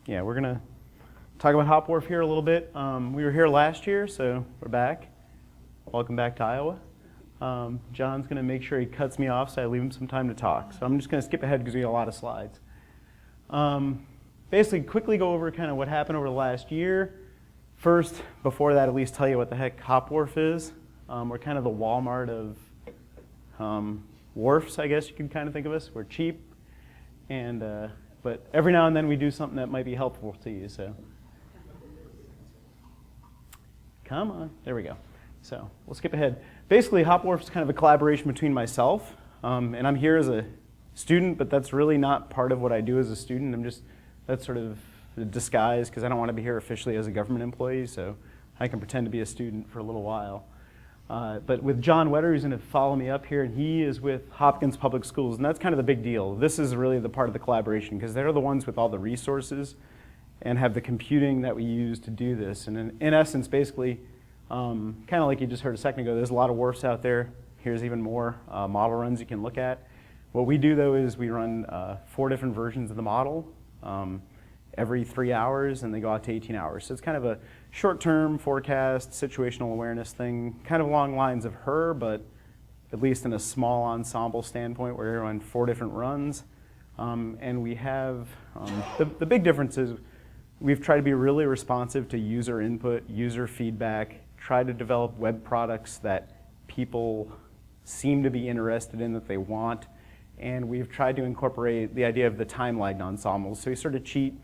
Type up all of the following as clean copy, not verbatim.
Yeah, we're going to talk about HopWRF here a little bit. We were here last year, so we're back. Welcome back to Iowa. John's going to make sure he cuts me off so I leave him some time to talk. So I'm just going to skip ahead because we got a lot of slides. Basically, quickly go over kind of what happened over the last year. First, before that, at least tell you what the heck HopWRF is. We're kind of the Walmart of wharfs, I guess you could kind of think of us. We're cheap, and but every now and then we do something that might be helpful to you. So, come on, there we go. So we'll skip ahead. Basically, HopWRF is kind of a collaboration between myself, and I'm here as a student, but that's really not part of what I do as a student. That's sort of a disguise because I don't want to be here officially as a government employee, so I can pretend to be a student for a little while. But with John Wetter, who's going to follow me up here, and he is with Hopkins Public Schools, and that's kind of the big deal. This is really the part of the collaboration because they're the ones with all the resources and have the computing that we use to do this. And in essence, basically, kind of like you just heard a second ago, there's a lot of wharfs out there. Here's even more model runs you can look at. What we do, though, is we run 4 different versions of the model every 3 hours, and they go out to 18 hours. So it's kind of a short-term forecast, situational awareness thing, kind of along lines of her, but at least in a small ensemble standpoint where we run 4 different runs. And we have, the big difference is we've tried to be really responsive to user input, user feedback, try to develop web products that people seem to be interested in, that they want, and we've tried to incorporate the idea of the time-lagged ensembles. So we sort of cheat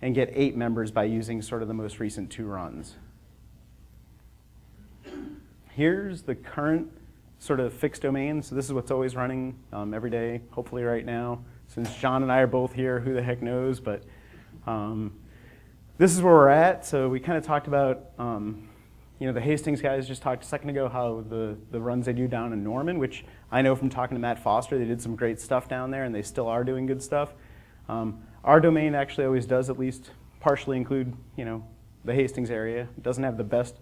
and get 8 members by using sort of the most recent 2 runs. Here's the current sort of fixed domain. So this is what's always running every day, hopefully right now. Since John and I are both here, who the heck knows, but this is where we're at. So we kind of talked about, the Hastings guys just talked a second ago how the runs they do down in Norman, which I know from talking to Matt Foster, they did some great stuff down there and they still are doing good stuff. Our domain actually always does at least partially include, the Hastings area. It doesn't have the best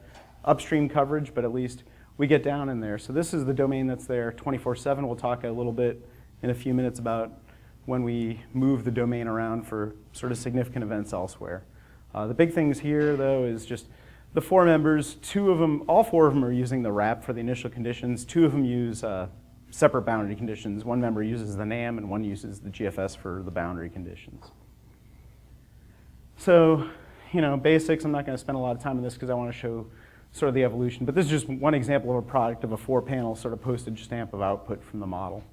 upstream coverage, but at least we get down in there. So this is the domain that's there 24/7. We'll talk a little bit in a few minutes about when we move the domain around for sort of significant events elsewhere. The big things here, though, is just the 4 members. 2 of them, all 4 of them are using the wrap for the initial conditions. 2 of them use separate boundary conditions. 1 member uses the NAM and 1 uses the GFS for the boundary conditions. So, basics, I'm not going to spend a lot of time on this because I want to show sort of the evolution, but this is just one example of a product of a 4-panel sort of postage stamp of output from the model.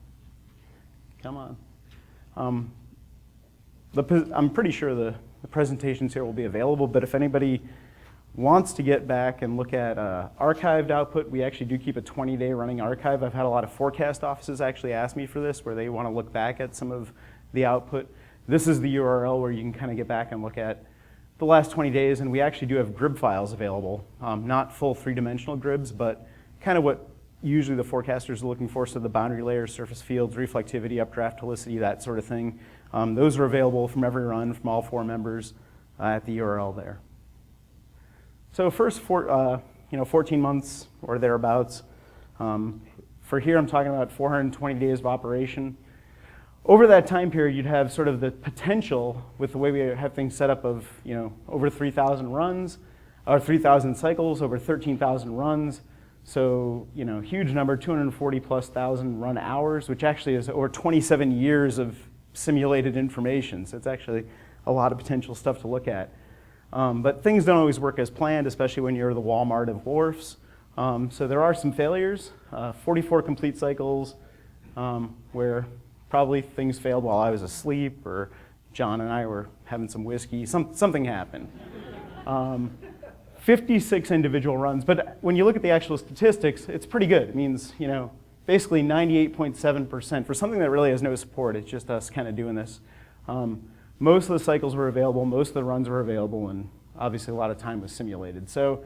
Come on. I'm pretty sure the presentations here will be available, but if anybody wants to get back and look at archived output, we actually do keep a 20-day running archive. I've had a lot of forecast offices actually ask me for this, where they want to look back at some of the output. This is the URL where you can kind of get back and look at the last 20 days, and we actually do have grid files available. Not full 3-dimensional grids, but kind of what usually the forecasters are looking for, so the boundary layers, surface fields, reflectivity, updraft helicity, that sort of thing. Those are available from every run from all 4 members at the URL there. So first, 14 months or thereabouts. For here, I'm talking about 420 days of operation. Over that time period, you'd have sort of the potential, with the way we have things set up, of over 3,000 runs, or 3,000 cycles, over 13,000 runs. So huge number, 240+ thousand run hours, which actually is over 27 years of simulated information. So it's actually a lot of potential stuff to look at. But things don't always work as planned, especially when you're the Walmart of wharfs. So there are some failures, 44 complete cycles where probably things failed while I was asleep, or John and I were having some whiskey, something happened. 56 individual runs, but when you look at the actual statistics, it's pretty good. It means, basically 98.7% for something that really has no support. It's just us kind of doing this. Most of the cycles were available, most of the runs were available, and obviously a lot of time was simulated. So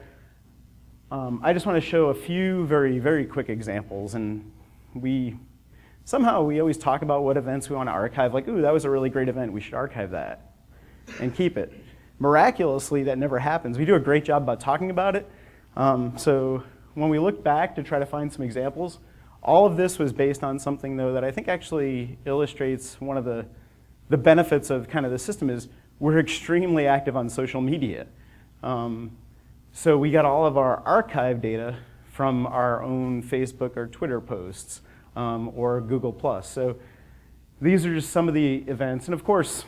I just want to show a few very, very quick examples, and somehow we always talk about what events we want to archive, like, ooh, that was a really great event, we should archive that and keep it. Miraculously, that never happens. We do a great job about talking about it. So when we look back to try to find some examples, all of this was based on something, though, that I think actually illustrates one of the benefits of kind of the system is we're extremely active on social media. So we got all of our archive data from our own Facebook or Twitter posts or Google+. So these are just some of the events. And of course,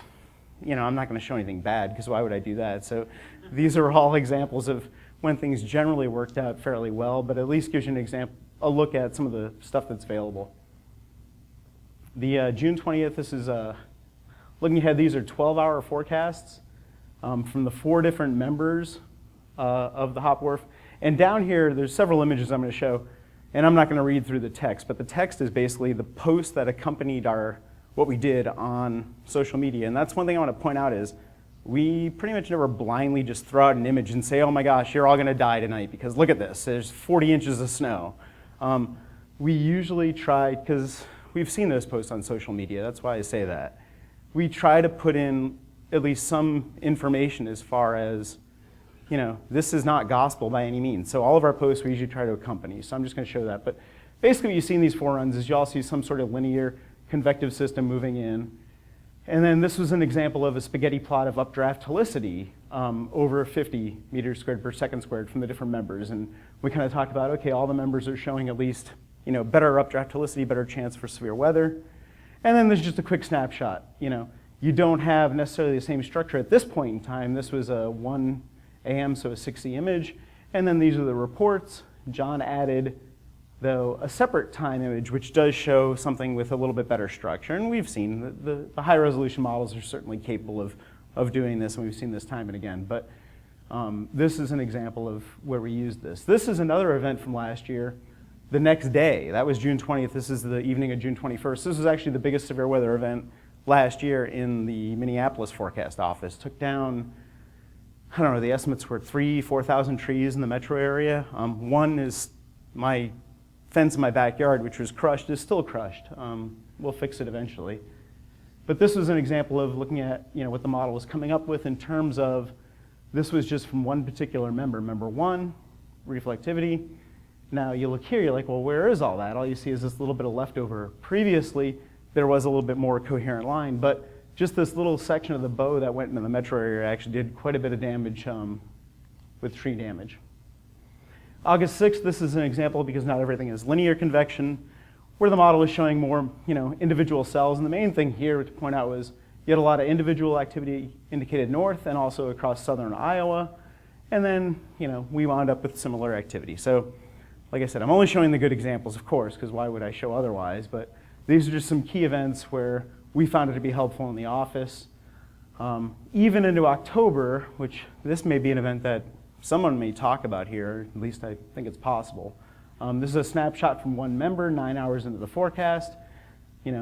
I'm not going to show anything bad, because why would I do that? So these are all examples of when things generally worked out fairly well, but at least gives you an example, a look at some of the stuff that's available. The June 20th, this is looking ahead. These are 12-hour forecasts from the 4 different members of the HopWRF. And down here, there's several images I'm going to show, and I'm not going to read through the text, but the text is basically the post that accompanied what we did on social media. And that's one thing I want to point out is we pretty much never blindly just throw out an image and say, oh my gosh, you're all going to die tonight because look at this, there's 40 inches of snow. We usually try, because we've seen those posts on social media, that's why I say that. We try to put in at least some information as far as, this is not gospel by any means. So all of our posts we usually try to accompany. So I'm just going to show that. But basically what you see in these 4 runs is you all see some sort of linear convective system moving in. And then this was an example of a spaghetti plot of updraft helicity over 50 meters squared per second squared from the different members. And we kind of talked about, okay, all the members are showing at least better updraft helicity, better chance for severe weather. And then there's just a quick snapshot. You don't have necessarily the same structure at this point in time. This was a 1 a.m., so a 6C image. And then these are the reports. John added, though, a separate time image, which does show something with a little bit better structure. And we've seen the high resolution models are certainly capable of doing this, and we've seen this time and again. But this is an example of where we used this. This is another event from last year. The next day, that was June 20th. This is the evening of June 21st. This was actually the biggest severe weather event last year in the Minneapolis forecast office. Took down, I don't know, the estimates were 4,000 trees in the metro area. One is my fence in my backyard, which was crushed, is still crushed. We'll fix it eventually. But this was an example of looking at what the model was coming up with in terms of, this was just from one particular member. Member 1, reflectivity. Now you look here, you're like, well, where is all that? All you see is this little bit of leftover. Previously, there was a little bit more coherent line, but just this little section of the bow that went into the metro area actually did quite a bit of damage with tree damage. August 6th, this is an example because not everything is linear convection, where the model is showing more individual cells. And the main thing here to point out was you had a lot of individual activity indicated north and also across southern Iowa. And then we wound up with similar activity. So like I said, I'm only showing the good examples, of course, because why would I show otherwise? But these are just some key events where we found it to be helpful in the office. Even into October, which this may be an event that someone may talk about here, at least I think it's possible. This is a snapshot from one member, 9 hours into the forecast. If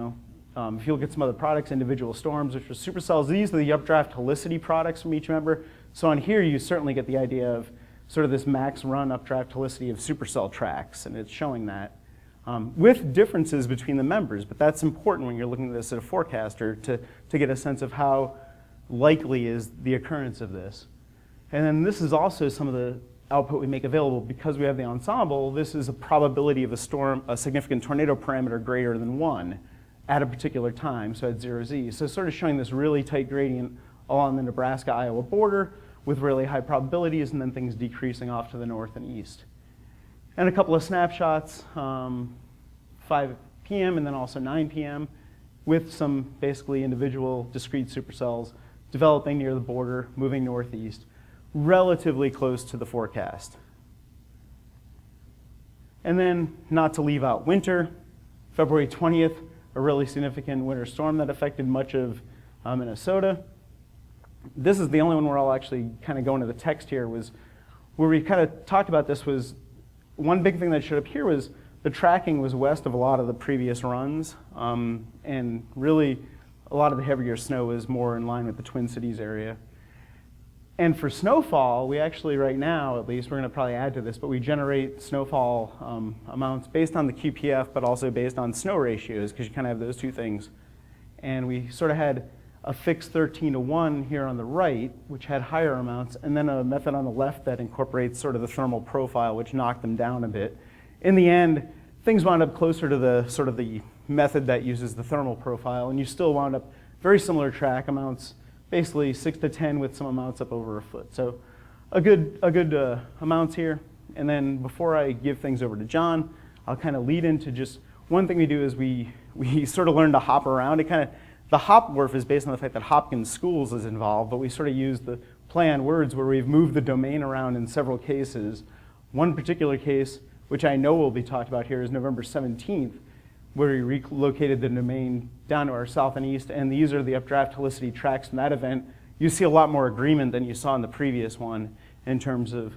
you look at some other products, individual storms, which are supercells, these are the updraft helicity products from each member. So on here, you certainly get the idea of sort of this max run updraft helicity of supercell tracks, and it's showing that with differences between the members. But that's important when you're looking at this as a forecaster to get a sense of how likely is the occurrence of this. And then this is also some of the output we make available because we have the ensemble. This is a probability of a storm, a significant tornado parameter greater than 1 at a particular time, so at 0Z. So sort of showing this really tight gradient along the Nebraska-Iowa border with really high probabilities, and then things decreasing off to the north and east. And a couple of snapshots, 5 p.m. and then also 9 p.m. with some basically individual discrete supercells developing near the border, moving northeast, relatively close to the forecast. And then, not to leave out winter, February 20th, a really significant winter storm that affected much of Minnesota. This is the only one where I'll actually kind of go into the text here, was where we kind of talked about this. Was one big thing that showed up here was the tracking was west of a lot of the previous runs, and really a lot of the heavier snow was more in line with the Twin Cities area. And for snowfall, we actually right now, at least, we're going to probably add to this, but we generate snowfall amounts based on the QPF, but also based on snow ratios, because you kind of have those two things. And we sort of had a fixed 13:1 here on the right, which had higher amounts, and then a method on the left that incorporates sort of the thermal profile, which knocked them down a bit. In the end, things wound up closer to the sort of the method that uses the thermal profile, and you still wound up very similar track amounts basically 6 to 10 with some amounts up over a foot. So a good amounts here. And then before I give things over to John, I'll kind of lead into just one thing we do is we sort of learn to hop around. The HopWRF is based on the fact that Hopkins Schools is involved, but we sort of use the play on words where we've moved the domain around in several cases. One particular case, which I know will be talked about here, is November 17th, where we relocated the domain down to our south and east, and these are the updraft helicity tracks from that event. You see a lot more agreement than you saw in the previous one in terms of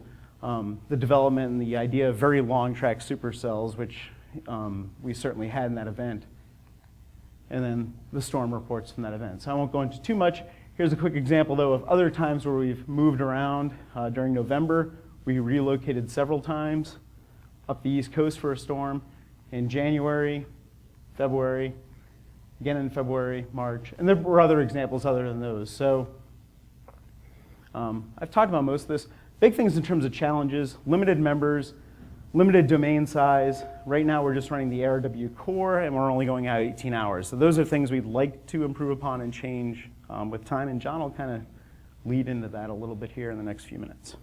the development and the idea of very long track supercells, which we certainly had in that event. And then the storm reports from that event. So I won't go into too much. Here's a quick example, though, of other times where we've moved around. During November, we relocated several times up the East Coast for a storm. In January, February, again in February, March. And there were other examples other than those. So I've talked about most of this. Big things in terms of challenges, limited members, limited domain size. Right now we're just running the ARW core and we're only going out 18 hours. So those are things we'd like to improve upon and change with time. And John will kind of lead into that a little bit here in the next few minutes.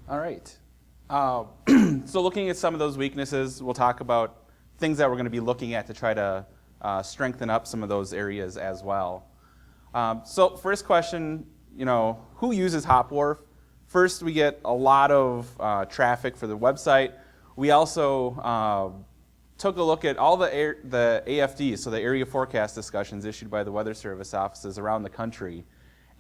All right. So looking at some of those weaknesses, we'll talk about things that we're going to be looking at to try to strengthen up some of those areas as well. So first question, who uses HopWRF? First, we get a lot of traffic for the website. We also took a look at all the AFDs, so the area forecast discussions issued by the Weather Service offices around the country.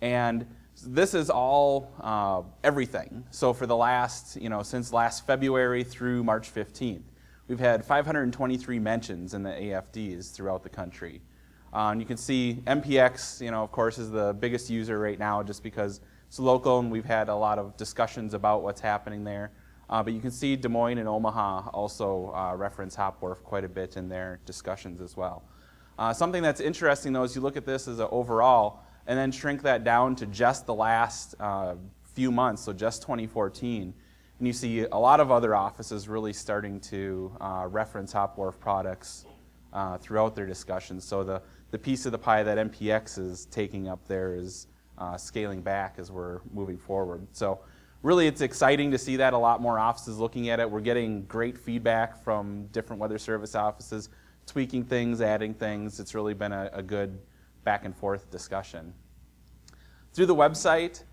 And this is all everything. So for the last, since last February through March 15th, we've had 523 mentions in the AFDs throughout the country. And you can see MPX, of course, is the biggest user right now just because it's local and we've had a lot of discussions about what's happening there. But you can see Des Moines and Omaha also reference HopWRF quite a bit in their discussions as well. Something that's interesting, though, is you look at this as an overall and then shrink that down to just the last few months, so just 2014. And you see a lot of other offices really starting to reference HopWRF products throughout their discussions. So the piece of the pie that MPX is taking up there is scaling back as we're moving forward. So really it's exciting to see that a lot more offices looking at it. We're getting great feedback from different Weather Service offices, tweaking things, adding things. It's really been a good back and forth discussion. Through the website,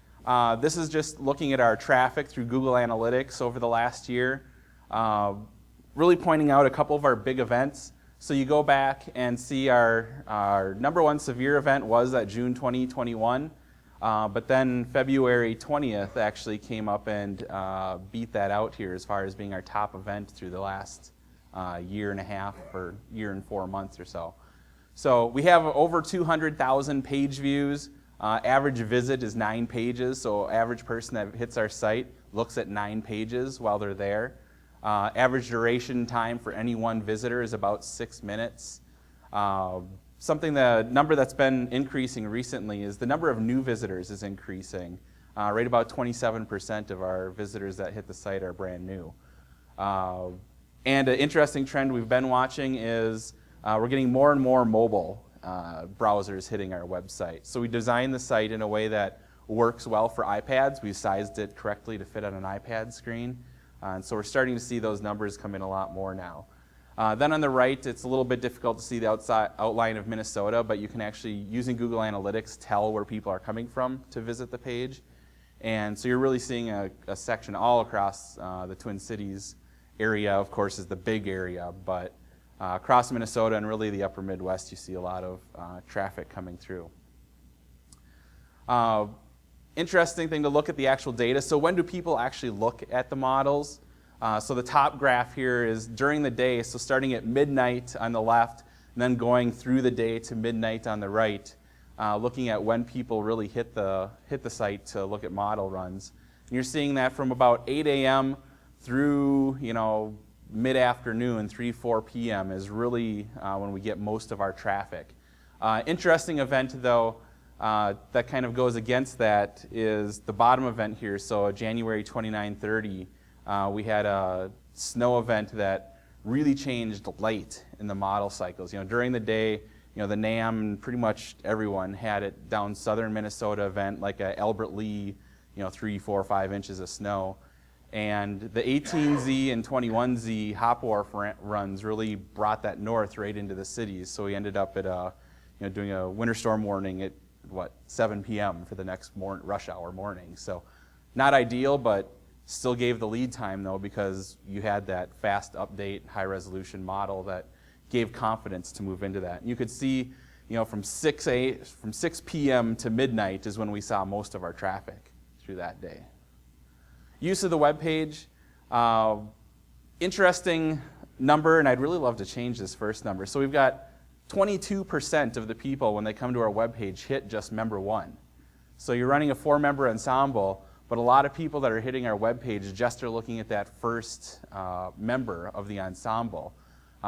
this is just looking at our traffic through Google Analytics over the last year, really pointing out a couple of our big events. So you go back and see our number one severe event was at June 2021, but then February 20th actually came up and beat that out here as far as being our top event through the last year and a half or year and 4 months or so. So we have over 200,000 page views. Average visit is 9 pages, so average person that hits our site looks at 9 pages while they're there. Average duration time for any one visitor is about 6 minutes. The number that's been increasing recently is the number of new visitors is increasing. Right about 27% of our visitors that hit the site are brand new. And an interesting trend we've been watching is we're getting more and more mobile browsers hitting our website. So we designed the site in a way that works well for iPads. We sized it correctly to fit on an iPad screen. And so we're starting to see those numbers come in a lot more now. Then on the right, it's a little bit difficult to see the outline of Minnesota, but you can actually, using Google Analytics, tell where people are coming from to visit the page. And so you're really seeing a section all across the Twin Cities area, of course, is the big area, but across Minnesota and really the upper Midwest, you see a lot of traffic coming through. Interesting thing to look at the actual data. So when do people actually look at the models? So the top graph here is during the day, so starting at midnight on the left, and then going through the day to midnight on the right, looking at when people really hit the site to look at model runs. And you're seeing that from about 8 a.m. through mid-afternoon, 3-4 p.m. is really when we get most of our traffic. Interesting event, though, that kind of goes against that is the bottom event here. So January 29-30, we had a snow event that really changed late in the model cycles. During the day, the NAM, pretty much everyone had it down southern Minnesota event, like a Albert Lee, 3, 4, 5 inches of snow. And the 18Z and 21Z HopWRF runs really brought that north right into the cities. So we ended up at doing a winter storm warning at 7 p.m. for the next rush hour morning. So not ideal, but still gave the lead time though, because you had that fast update, high resolution model that gave confidence to move into that. And you could see, from 6 p.m. to midnight is when we saw most of our traffic through that day. Use of the web page, interesting number, and I'd really love to change this first number. So we've got 22% of the people when they come to our web page hit just member 1. So you're running a 4-member ensemble, but a lot of people that are hitting our web page just are looking at that first member of the ensemble.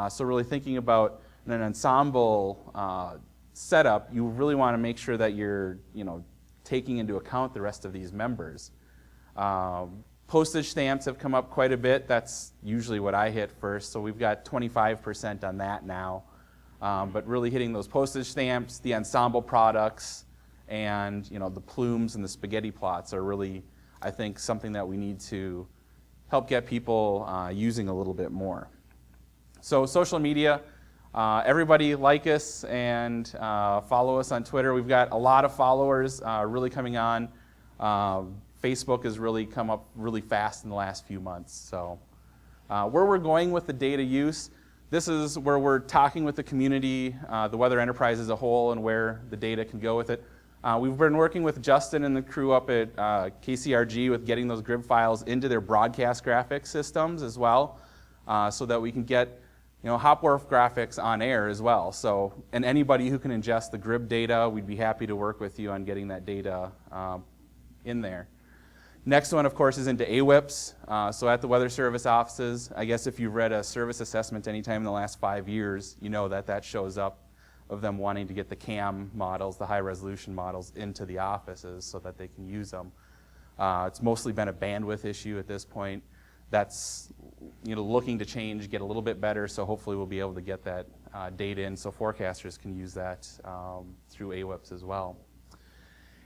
So really thinking about an ensemble setup, you really want to make sure that you're taking into account the rest of these members. Postage stamps have come up quite a bit. That's usually what I hit first. So we've got 25% on that now. But really hitting those postage stamps, the ensemble products, and the plumes and the spaghetti plots are really, I think, something that we need to help get people using a little bit more. So social media, everybody like us and follow us on Twitter. We've got a lot of followers really coming on. Facebook has really come up really fast in the last few months. So where we're going with the data use, this is where we're talking with the community, the weather enterprise as a whole, and where the data can go with it. We've been working with Justin and the crew up at KCRG with getting those grid files into their broadcast graphics systems as well, so that we can get HopWRF graphics on air as well. So, and anybody who can ingest the grid data, we'd be happy to work with you on getting that data in there. Next one, of course, is into AWIPS. So at the Weather Service offices, I guess if you've read a service assessment anytime in the last 5 years, you know that shows up of them wanting to get the CAM models, the high resolution models, into the offices so that they can use them. It's mostly been a bandwidth issue at this point. That's looking to change, get a little bit better, so hopefully we'll be able to get that data in so forecasters can use that through AWIPS as well.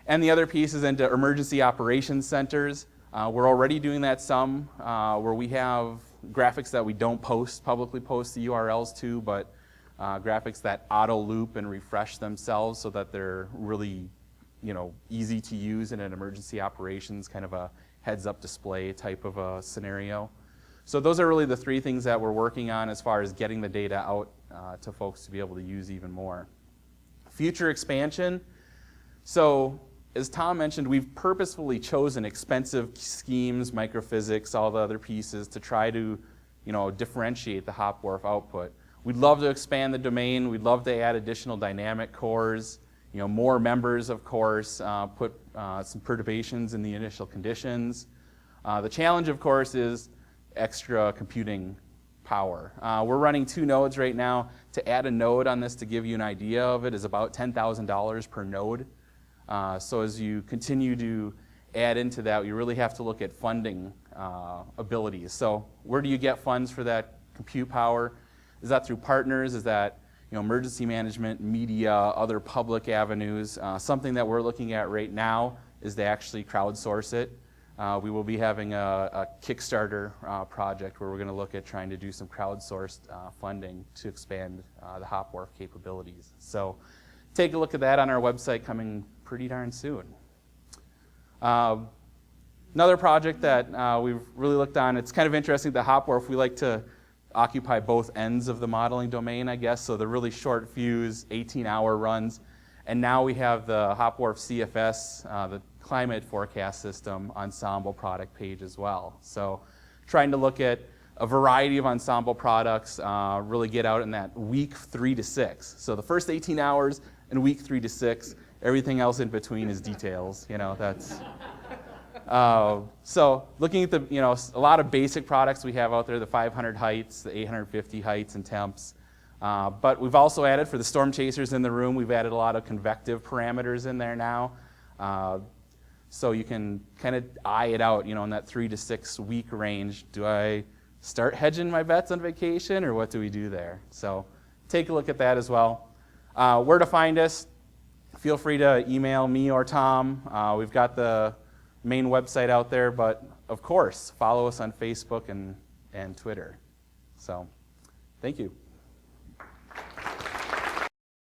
And the other piece is into emergency operations centers. We're already doing that some, where we have graphics that we don't publicly post the URLs to, but graphics that auto loop and refresh themselves so that they're really easy to use in an emergency operations, kind of a heads-up display type of a scenario. So those are really the 3 things that we're working on as far as getting the data out to folks to be able to use even more. Future expansion. So as Tom mentioned, we've purposefully chosen expensive schemes, microphysics, all the other pieces to try to differentiate the HopWRF output. We'd love to expand the domain. We'd love to add additional dynamic cores, more members, of course, put some perturbations in the initial conditions. The challenge, of course, is extra computing power. We're running 2 nodes right now. To add a node on this to give you an idea of it is about $10,000 per node. So as you continue to add into that, you really have to look at funding abilities. So where do you get funds for that compute power? Is that through partners? Is that emergency management, media, other public avenues? Something that we're looking at right now is to actually crowdsource it. We will be having a Kickstarter project where we're going to look at trying to do some crowdsourced funding to expand the HopWRF capabilities. So take a look at that on our website coming pretty darn soon. Another project that we've really looked on, it's kind of interesting, the HopWRF, we like to occupy both ends of the modeling domain, I guess, so the really short fuse, 18-hour runs. And now we have the HopWRF CFS, the climate forecast system ensemble product page as well. So trying to look at a variety of ensemble products, really get out in that week 3 to 6. So the first 18 hours and week 3 to 6, everything else in between is details. That's. So looking at the, a lot of basic products we have out there, the 500 heights, the 850 heights and temps. But we've also added, for the storm chasers in the room, we've added a lot of convective parameters in there now. So you can kind of eye it out, in that 3 to 6 week range. Do I start hedging my bets on vacation, or what do we do there? So take a look at that as well. Where to find us? Feel free to email me or Tom. We've got the main website out there, but of course, follow us on Facebook and Twitter. So, thank you.